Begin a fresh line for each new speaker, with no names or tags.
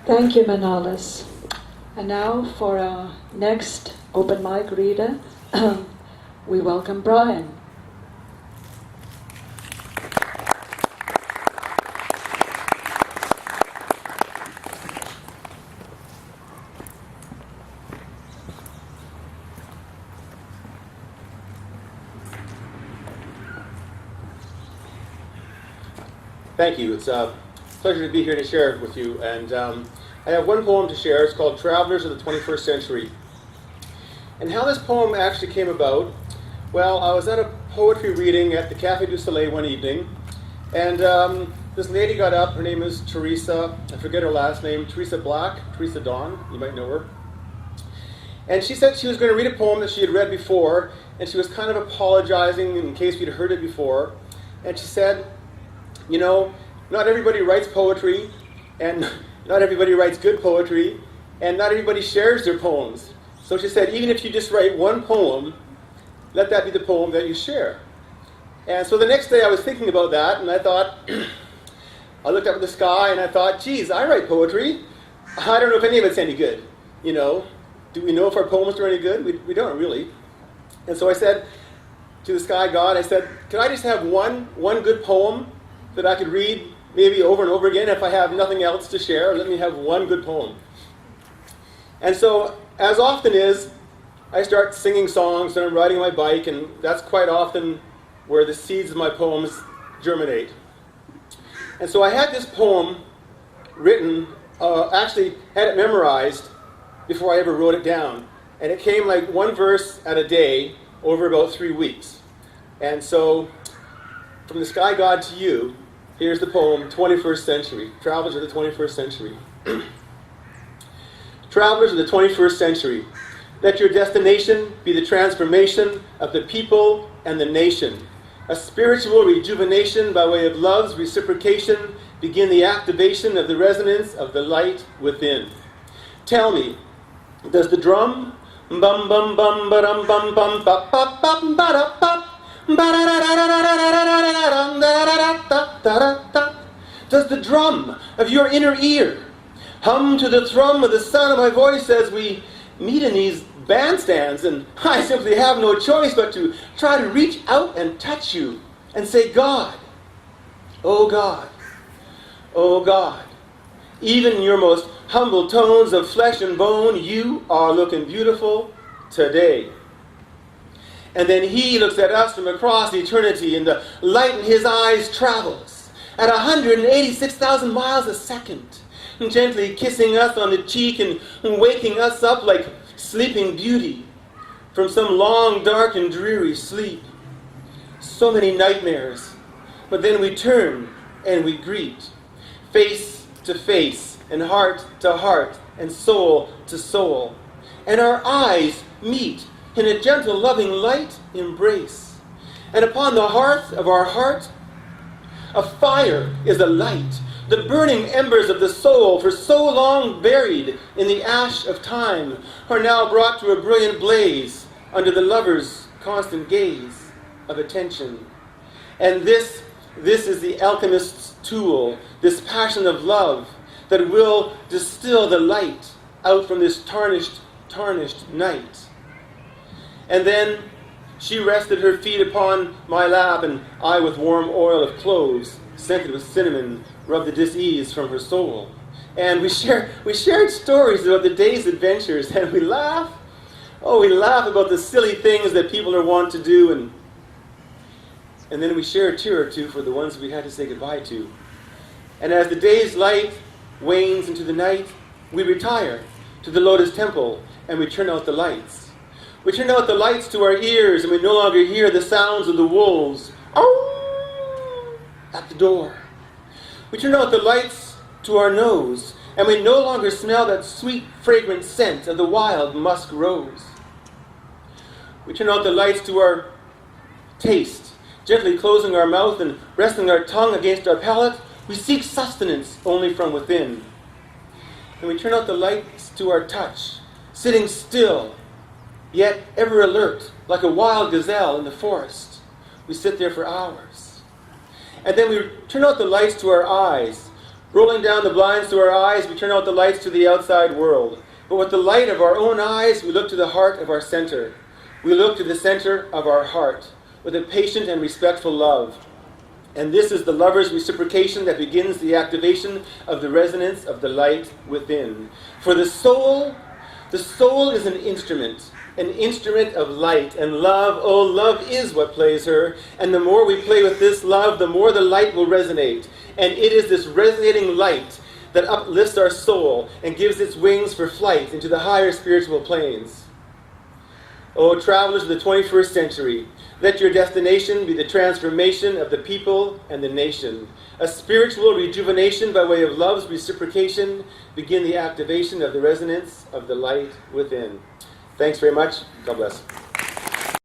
Thank you, Manolis. And now for our next open mic reader, we welcome Brian.
Thank you. It's a pleasure to be here to share it with you. And I have one poem to share. It's called Travelers of the 21st Century. And how this poem actually came about, well, I was at a poetry reading at the Café du Soleil one evening, and this lady got up. Her name is Teresa. I forget her last name. Teresa Black. Teresa Dawn. You might know her. And she said she was going to read a poem that she had read before, and she was kind of apologizing in case we'd heard it before. And she said, you know, not everybody writes poetry, and not everybody writes good poetry, and not everybody shares their poems. So she said, even if you just write one poem, let that be the poem that you share. And so the next day I was thinking about that, and I thought, I looked up at the sky, and I thought, geez, I write poetry. I don't know if any of it's any good, you know. Do we know if our poems are any good? We don't really. And so I said to the sky god, I said, could I just have one good poem that I could read maybe over and over again if I have nothing else to share? Let me have one good poem. And so, as often is, I start singing songs and I'm riding my bike, and that's quite often where the seeds of my poems germinate. And so I had this poem written, actually had it memorized before I ever wrote it down. And it came like one verse at a day over about 3 weeks. And so, from the sky god to you, here's the poem, 21st Century, Travelers of the 21st Century. Travelers of the 21st Century, let your destination be the transformation of the people and the nation. A spiritual rejuvenation by way of love's reciprocation, begin the activation of the resonance of the light within. Tell me, does the drum bum bum bum ba-dum bum bum ba ba ba ba ba does the drum of your inner ear hum to the thrum of the sound of my voice as we meet in these bandstands, and I simply have no choice but to try to reach out and touch you and say, God, oh God, oh God, even in your most humble tones of flesh and bone, you are looking beautiful today. And then he looks at us from across eternity, and the light in his eyes travels at 186,000 miles a second, gently kissing us on the cheek and waking us up like sleeping beauty from some long, dark, and dreary sleep. So many nightmares, but then we turn and we greet, face to face and heart to heart and soul to soul, and our eyes meet in a gentle, loving light embrace. And upon the hearth of our heart, a fire is alight, the burning embers of the soul, for so long buried in the ash of time, are now brought to a brilliant blaze under the lover's constant gaze of attention. And this is the alchemist's tool, this passion of love that will distill the light out from this tarnished night. And then she rested her feet upon my lap, and I with warm oil of cloves, scented with cinnamon, rubbed the dis-ease from her soul. And we shared stories about the day's adventures, and we laugh. Oh, we laugh about the silly things that people are wont to do, and then we share a tear or two for the ones we had to say goodbye to. And as the day's light wanes into the night, we retire to the Lotus Temple, and we turn out the lights. We turn out the lights to our ears, and we no longer hear the sounds of the wolves at the door. We turn out the lights to our nose, and we no longer smell that sweet, fragrant scent of the wild musk rose. We turn out the lights to our taste, gently closing our mouth and resting our tongue against our palate. We seek sustenance only from within. And we turn out the lights to our touch, sitting still, yet ever alert, like a wild gazelle in the forest. We sit there for hours. And then we turn out the lights to our eyes, Rolling down the blinds to our eyes, we turn out the lights to the outside world. But with the light of our own eyes, we look to the heart of our center. We look to the center of our heart with a patient and respectful love. And this is the lover's reciprocation that begins the activation of the resonance of the light within. For the soul is an instrument of light and love. Oh, love is what plays her. And the more we play with this love, the more the light will resonate. And it is this resonating light that uplifts our soul and gives its wings for flight into the higher spiritual planes. Oh, travelers of the 21st century, let your destination be the transformation of the people and the nation. A spiritual rejuvenation by way of love's reciprocation. Begin the activation of the resonance of the light within. Thanks very much. God bless.